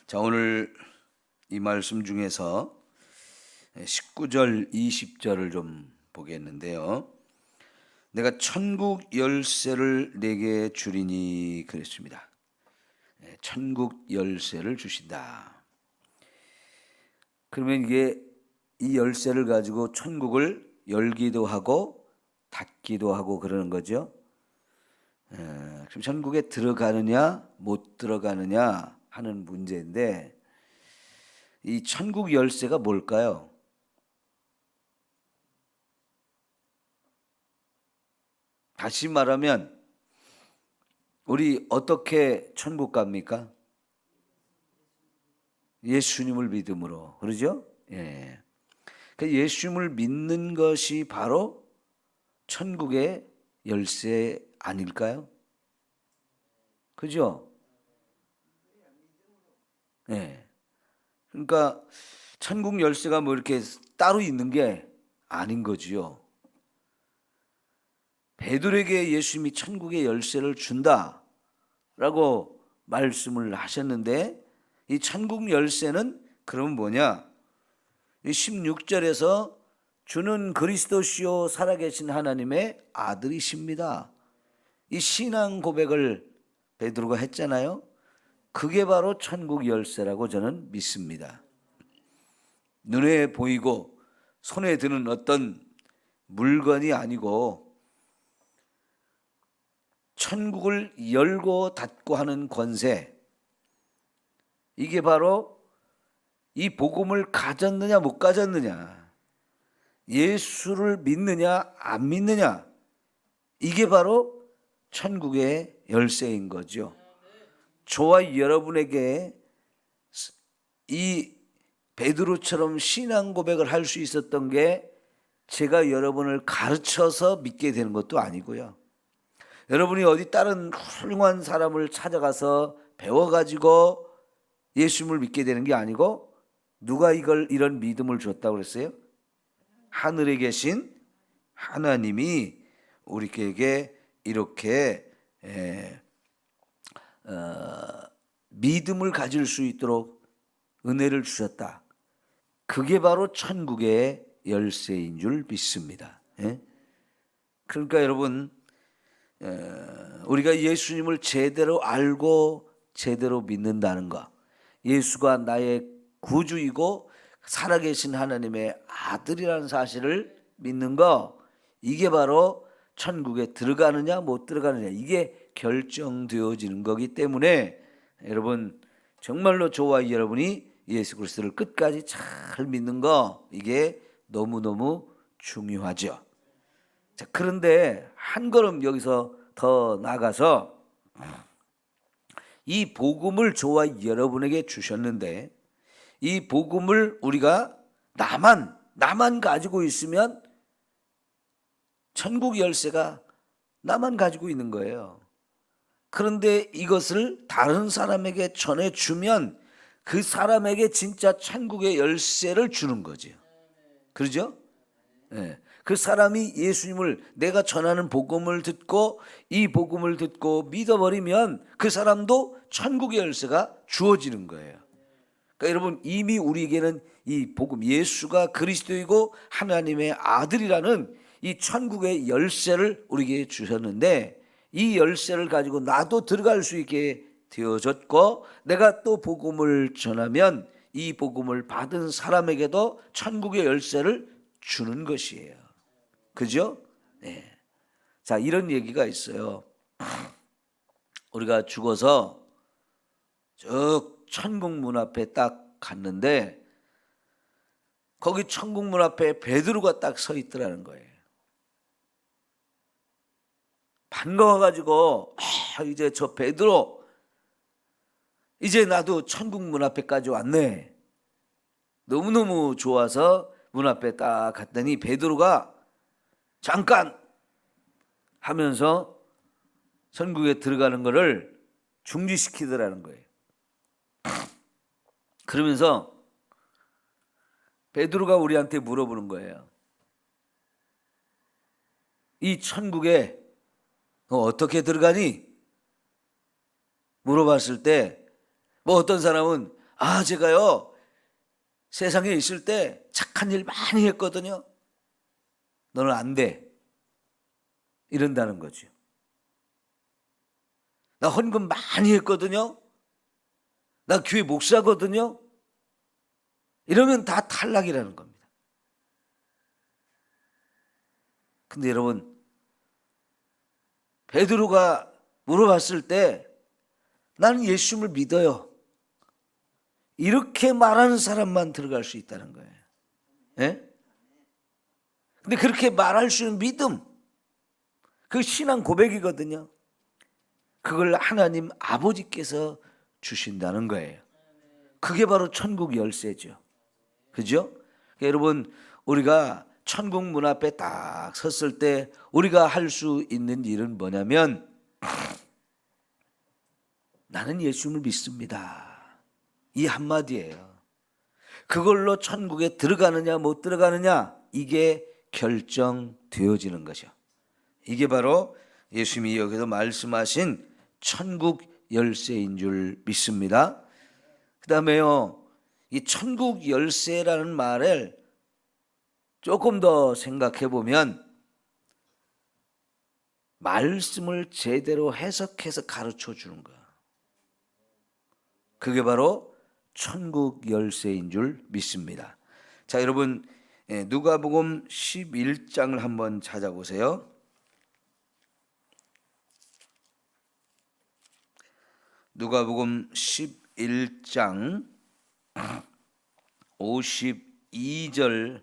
자, 오늘 이 말씀 중에서 19절, 20절을 좀 보겠는데요. 내가 천국 열쇠를 내게 주리니 그랬습니다. 천국 열쇠를 주신다. 그러면 이게 이 열쇠를 가지고 천국을 열기도 하고 닫기도 하고 그러는 거죠. 그럼 천국에 들어가느냐 못 들어가느냐 하는 문제인데, 이 천국 열쇠가 뭘까요? 다시 말하면 우리 어떻게 천국 갑니까? 예수님을 믿음으로, 그러죠? 예. 그 예수님을 믿는 것이 바로 천국의 열쇠 아닐까요? 그죠? 예. 그러니까 천국 열쇠가 뭐 이렇게 따로 있는 게 아닌 거지요. 베드로에게 예수님이 천국의 열쇠를 준다라고 말씀을 하셨는데, 이 천국 열쇠는 그럼 뭐냐? 이 16절에서 주는 그리스도시요 살아계신 하나님의 아들이십니다. 이 신앙 고백을 베드로가 했잖아요. 그게 바로 천국 열쇠라고 저는 믿습니다. 눈에 보이고 손에 드는 어떤 물건이 아니고 천국을 열고 닫고 하는 권세, 이게 바로 이 복음을 가졌느냐 못 가졌느냐, 예수를 믿느냐 안 믿느냐, 이게 바로 천국의 열쇠인 거죠. 저와 여러분에게 이 베드로처럼 신앙 고백을 할 수 있었던 게 제가 여러분을 가르쳐서 믿게 되는 것도 아니고요. 여러분이 어디 다른 훌륭한 사람을 찾아가서 배워가지고 예수님을 믿게 되는 게 아니고, 누가 이런 믿음을 줬다고 그랬어요? 하늘에 계신 하나님이 우리에게 이렇게 믿음을 가질 수 있도록 은혜를 주셨다. 그게 바로 천국의 열쇠인 줄 믿습니다. 그러니까 여러분, 우리가 예수님을 제대로 알고 제대로 믿는다는 것, 예수가 나의 구주이고 살아계신 하나님의 아들이라는 사실을 믿는 거, 이게 바로 천국에 들어가느냐 못 들어가느냐, 이게 결정되어지는 거기 때문에 여러분, 정말로 저와 여러분이 예수 그리스도를 끝까지 잘 믿는 거, 이게 너무너무 중요하죠. 자, 그런데 한 걸음 여기서 더 나가서 이 복음을 저와 여러분에게 주셨는데, 이 복음을 우리가 나만 가지고 있으면 천국 열쇠가 나만 가지고 있는 거예요. 그런데 이것을 다른 사람에게 전해주면 그 사람에게 진짜 천국의 열쇠를 주는 거죠. 그러죠? 네. 그 사람이 예수님을, 내가 전하는 복음을 듣고 이 복음을 듣고 믿어버리면 그 사람도 천국의 열쇠가 주어지는 거예요. 그러니까 여러분, 이미 우리에게는 이 복음, 예수가 그리스도이고 하나님의 아들이라는 이 천국의 열쇠를 우리에게 주셨는데, 이 열쇠를 가지고 나도 들어갈 수 있게 되어졌고, 내가 또 복음을 전하면 이 복음을 받은 사람에게도 천국의 열쇠를 주는 것이에요. 그죠? 네. 자, 이런 얘기가 있어요. 우리가 죽어서 저 천국 문 앞에 딱 갔는데, 거기 천국 문 앞에 베드로가 딱 서 있더라는 거예요. 반가워가지고, 이제 저 베드로, 이제 나도 천국 문 앞에까지 왔네. 너무너무 좋아서 문 앞에 딱 갔더니 베드로가 잠깐 하면서 천국에 들어가는 거를 중지시키더라는 거예요. 그러면서 베드로가 우리한테 물어보는 거예요. 이 천국에 너 어떻게 들어가니? 물어봤을 때, 뭐 어떤 사람은 제가요 세상에 있을 때 착한 일 많이 했거든요. 너는 안 돼. 이런다는 거죠. 나 헌금 많이 했거든요. 나 교회 목사거든요. 이러면 다 탈락이라는 겁니다. 근데 여러분, 베드로가 물어봤을 때 나는 예수님을 믿어요. 이렇게 말하는 사람만 들어갈 수 있다는 거예요. 예? 근데 그렇게 말할 수 있는 믿음, 그 신앙 고백이거든요. 그걸 하나님 아버지께서 주신다는 거예요. 그게 바로 천국 열쇠죠. 그죠? 그러니까 여러분, 우리가 천국 문 앞에 딱 섰을 때 우리가 할 수 있는 일은 뭐냐면, 나는 예수님을 믿습니다. 이 한마디예요. 그걸로 천국에 들어가느냐 못 들어가느냐, 이게 결정되어지는 거죠. 이게 바로 예수님이 여기서 말씀하신 천국 열쇠인 줄 믿습니다. 그 다음에요, 이 천국 열쇠라는 말을 조금 더 생각해 보면, 말씀을 제대로 해석해서 가르쳐 주는 거야. 그게 바로 천국 열쇠인 줄 믿습니다. 자, 여러분, 누가복음 11장을 한번 찾아보세요. 누가복음 11장 52절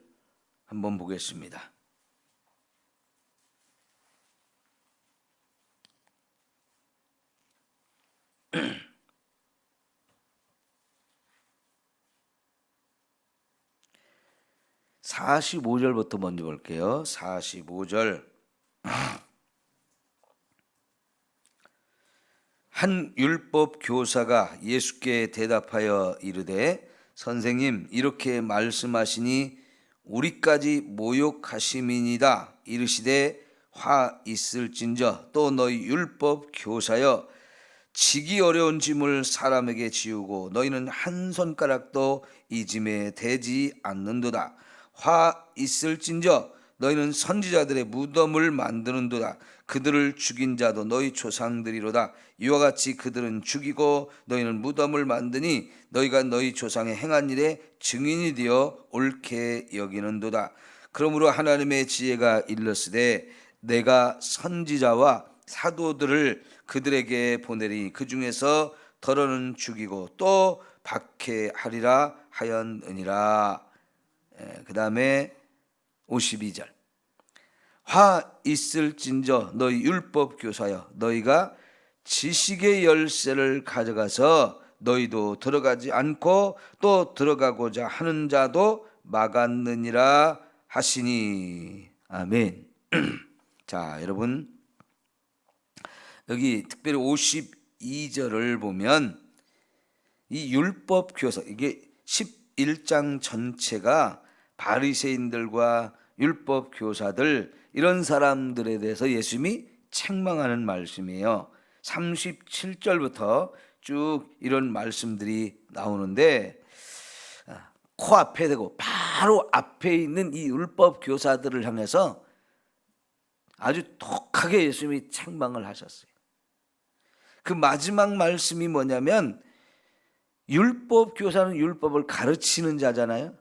한번 보겠습니다. (45절부터) 먼저 볼게요. 45절. 한 율법 교사가 예수께 대답하여 이르되, 선생님, 이렇게 말씀하시니 우리까지 모욕하심이니이다. 이르시되, 화 있을진저. 또 너희 율법 교사여, 지기 어려운 짐을 사람에게 지우고 너희는 한 손가락도 이 짐에 대지 않는도다. 화 있을진저. 너희는 선지자들의 무덤을 만드는도다. 그들을 죽인 자도 너희 조상들이로다. 이와 같이 그들은 죽이고 너희는 무덤을 만드니 너희가 너희 조상의 행한 일에 증인이 되어 옳게 여기는도다. 그러므로 하나님의 지혜가 일렀으되, 내가 선지자와 사도들을 그들에게 보내리니 그 중에서 더러는 죽이고 또 박해하리라 하였느니라. 그 다음에 52절. 화 있을진저 너희 율법 교사여, 너희가 지식의 열쇠를 가져가서 너희도 들어가지 않고 또 들어가고자 하는 자도 막았느니라 하시니. 아멘. 자, 여러분, 여기 특별히 52절을 보면 이 율법 교사, 이게 11장 전체가 바리새인들과 율법 교사들, 이런 사람들에 대해서 예수님이 책망하는 말씀이에요. 37절부터 쭉 이런 말씀들이 나오는데, 코앞에 대고 바로 앞에 있는 이 율법 교사들을 향해서 아주 독하게 예수님이 책망을 하셨어요. 그 마지막 말씀이 뭐냐면, 율법 교사는 율법을 가르치는 자잖아요.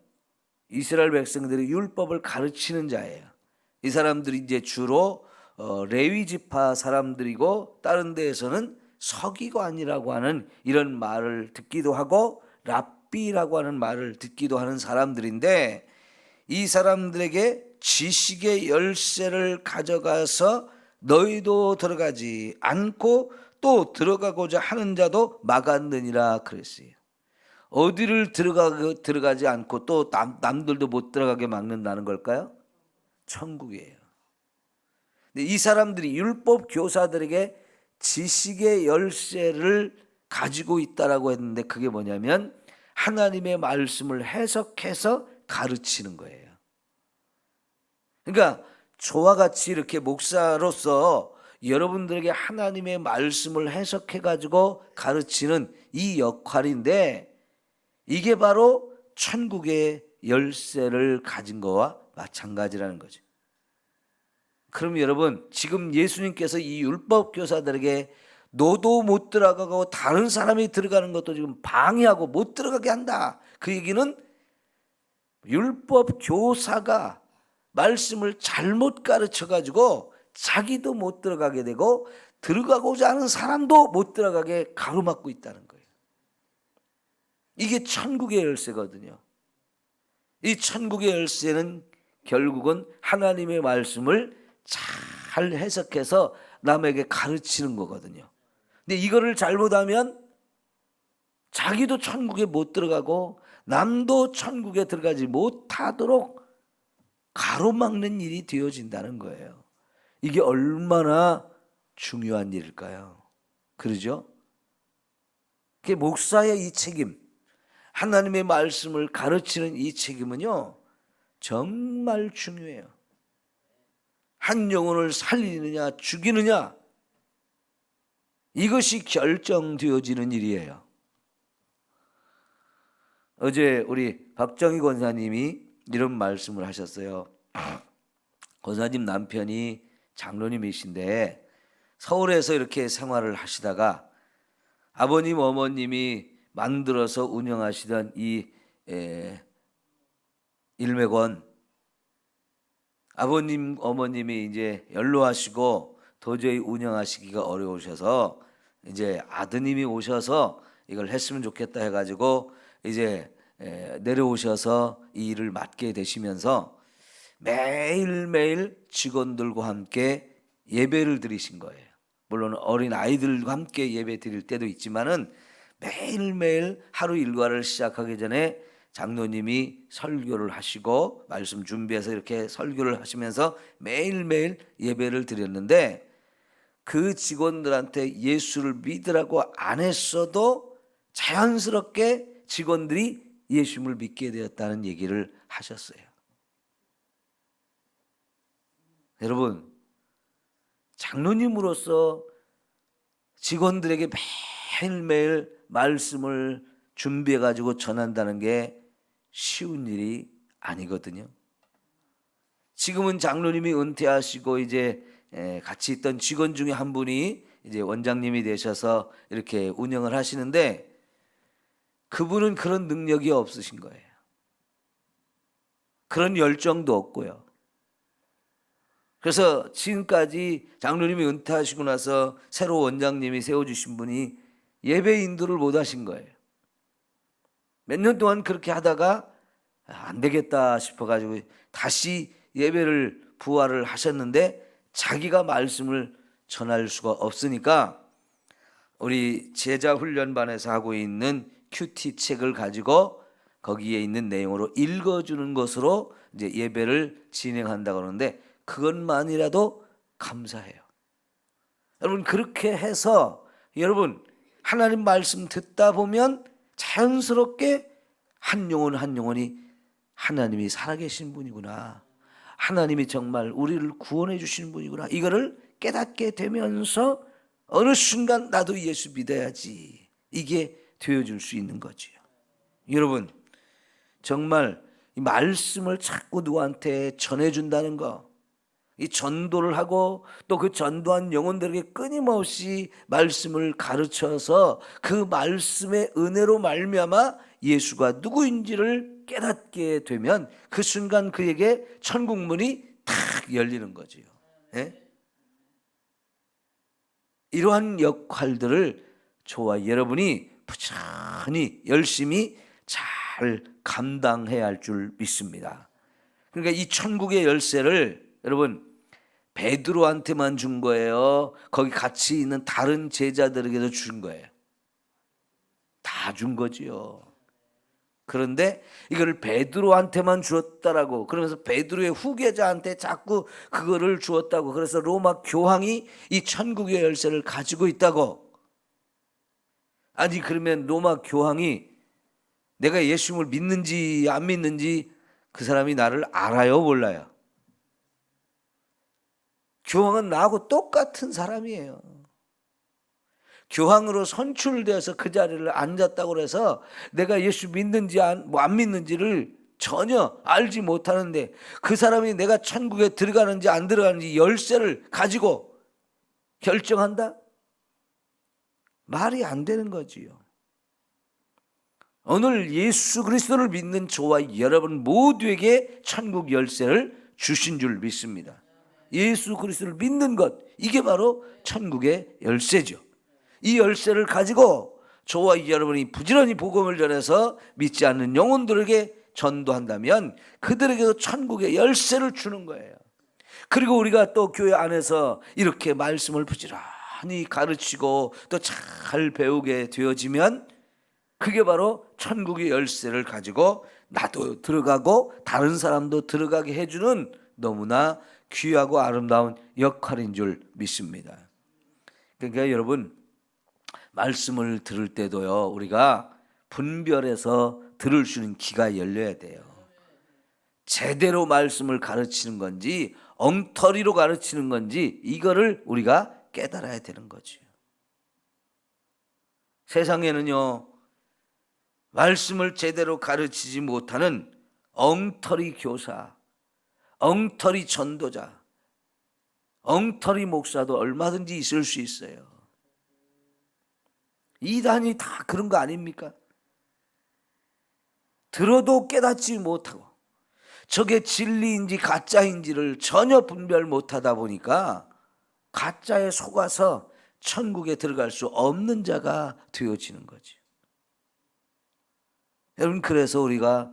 이스라엘 백성들이 율법을 가르치는 자예요. 이 사람들이 이제 주로 레위 지파 사람들이고, 다른 데에서는 서기관이라고 하는 이런 말을 듣기도 하고 랍비라고 하는 말을 듣기도 하는 사람들인데, 이 사람들에게 지식의 열쇠를 가져가서 너희도 들어가지 않고 또 들어가고자 하는 자도 막았느니라 그랬어요. 어디를 들어가지 않고 또 남들도 못 들어가게 막는다는 걸까요? 천국이에요. 근데 이 사람들이 율법 교사들에게 지식의 열쇠를 가지고 있다라고 했는데, 그게 뭐냐면 하나님의 말씀을 해석해서 가르치는 거예요. 그러니까 저와 같이 이렇게 목사로서 여러분들에게 하나님의 말씀을 해석해 가지고 가르치는 이 역할인데, 이게 바로 천국의 열쇠를 가진 거와 마찬가지라는 거죠. 그럼 여러분, 지금 예수님께서 이 율법 교사들에게 너도 못 들어가고 다른 사람이 들어가는 것도 지금 방해하고 못 들어가게 한다. 그 얘기는 율법 교사가 말씀을 잘못 가르쳐 가지고 자기도 못 들어가게 되고 들어가고자 하는 사람도 못 들어가게 가로막고 있다는 거예요. 이게 천국의 열쇠거든요. 이 천국의 열쇠는 결국은 하나님의 말씀을 잘 해석해서 남에게 가르치는 거거든요. 근데 이거를 잘못하면 자기도 천국에 못 들어가고 남도 천국에 들어가지 못하도록 가로막는 일이 되어진다는 거예요. 이게 얼마나 중요한 일일까요? 그러죠? 그게 목사의 이 책임, 하나님의 말씀을 가르치는 이 책임은요, 정말 중요해요. 한 영혼을 살리느냐 죽이느냐, 이것이 결정되어지는 일이에요. 어제 우리 박정희 권사님이 이런 말씀을 하셨어요. 권사님 남편이 장로님이신데 서울에서 이렇게 생활을 하시다가 아버님 어머님이 만들어서 운영하시던 이 일맥원, 아버님 어머님이 이제 연로하시고 도저히 운영하시기가 어려우셔서 이제 아드님이 오셔서 이걸 했으면 좋겠다 해가지고 이제 내려오셔서 이 일을 맡게 되시면서 매일매일 직원들과 함께 예배를 드리신 거예요. 물론 어린 아이들과 함께 예배 드릴 때도 있지만은 매일매일 하루 일과를 시작하기 전에 장로님이 설교를 하시고 말씀 준비해서 이렇게 설교를 하시면서 매일매일 예배를 드렸는데, 그 직원들한테 예수를 믿으라고 안 했어도 자연스럽게 직원들이 예수님을 믿게 되었다는 얘기를 하셨어요. 여러분, 장로님으로서 직원들에게 매일매일 말씀을 준비해 가지고 전한다는 게 쉬운 일이 아니거든요. 지금은 장로님이 은퇴하시고 이제 같이 있던 직원 중에 한 분이 이제 원장님이 되셔서 이렇게 운영을 하시는데, 그분은 그런 능력이 없으신 거예요. 그런 열정도 없고요. 그래서 지금까지 장로님이 은퇴하시고 나서 새로 원장님이 세워주신 분이 예배 인도를 못 하신 거예요. 몇 년 동안 그렇게 하다가 안 되겠다 싶어가지고 다시 예배를 부활을 하셨는데, 자기가 말씀을 전할 수가 없으니까 우리 제자 훈련반에서 하고 있는 큐티 책을 가지고 거기에 있는 내용으로 읽어주는 것으로 이제 예배를 진행한다고 하는데, 그것만이라도 감사해요. 여러분, 그렇게 해서 여러분 하나님 말씀 듣다 보면 자연스럽게 한 영혼 한 영혼이 하나님이 살아계신 분이구나, 하나님이 정말 우리를 구원해 주시는 분이구나, 이거를 깨닫게 되면서 어느 순간 나도 예수 믿어야지, 이게 되어줄 수 있는 거지요. 여러분, 정말 이 말씀을 자꾸 누구한테 전해준다는 거, 이 전도를 하고 또 그 전도한 영혼들에게 끊임없이 말씀을 가르쳐서 그 말씀의 은혜로 말미암아 예수가 누구인지를 깨닫게 되면 그 순간 그에게 천국 문이 탁 열리는 거지요. 예? 이러한 역할들을 저와 여러분이 부지런히 열심히 잘 감당해야 할 줄 믿습니다. 그러니까 이 천국의 열쇠를 여러분 베드로한테만 준 거예요? 거기 같이 있는 다른 제자들에게도 준 거예요? 다 준 거지요. 그런데 이걸 베드로한테만 주었다라고, 그러면서 베드로의 후계자한테 자꾸 그거를 주었다고, 그래서 로마 교황이 이 천국의 열쇠를 가지고 있다고. 아니 그러면 로마 교황이 내가 예수님을 믿는지 안 믿는지 그 사람이 나를 알아요, 몰라요? 교황은 나하고 똑같은 사람이에요. 교황으로 선출되어서 그 자리를 앉았다고 해서 내가 예수 믿는지 안 믿는지를 전혀 알지 못하는데 그 사람이 내가 천국에 들어가는지 안 들어가는지 열쇠를 가지고 결정한다? 말이 안 되는 거지요. 오늘 예수 그리스도를 믿는 저와 여러분 모두에게 천국 열쇠를 주신 줄 믿습니다. 예수 그리스도를 믿는 것, 이게 바로 천국의 열쇠죠. 이 열쇠를 가지고 저와 여러분이 부지런히 복음을 전해서 믿지 않는 영혼들에게 전도한다면 그들에게도 천국의 열쇠를 주는 거예요. 그리고 우리가 또 교회 안에서 이렇게 말씀을 부지런히 가르치고 또 잘 배우게 되어지면 그게 바로 천국의 열쇠를 가지고 나도 들어가고 다른 사람도 들어가게 해주는 너무나 귀하고 아름다운 역할인 줄 믿습니다. 그러니까 여러분, 말씀을 들을 때도요, 우리가 분별해서 들을 수 있는 귀가 열려야 돼요. 제대로 말씀을 가르치는 건지 엉터리로 가르치는 건지 이거를 우리가 깨달아야 되는 거죠. 세상에는요, 말씀을 제대로 가르치지 못하는 엉터리 교사, 엉터리 전도자, 엉터리 목사도 얼마든지 있을 수 있어요. 이단이 다 그런 거 아닙니까? 들어도 깨닫지 못하고 저게 진리인지 가짜인지를 전혀 분별 못하다 보니까 가짜에 속아서 천국에 들어갈 수 없는 자가 되어지는 거죠. 여러분, 그래서 우리가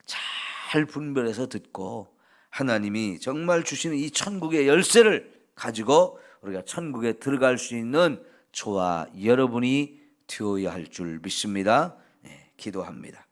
잘 분별해서 듣고 하나님이 정말 주시는 이 천국의 열쇠를 가지고 우리가 천국에 들어갈 수 있는 저와 여러분이 되어야 할 줄 믿습니다. 네, 기도합니다.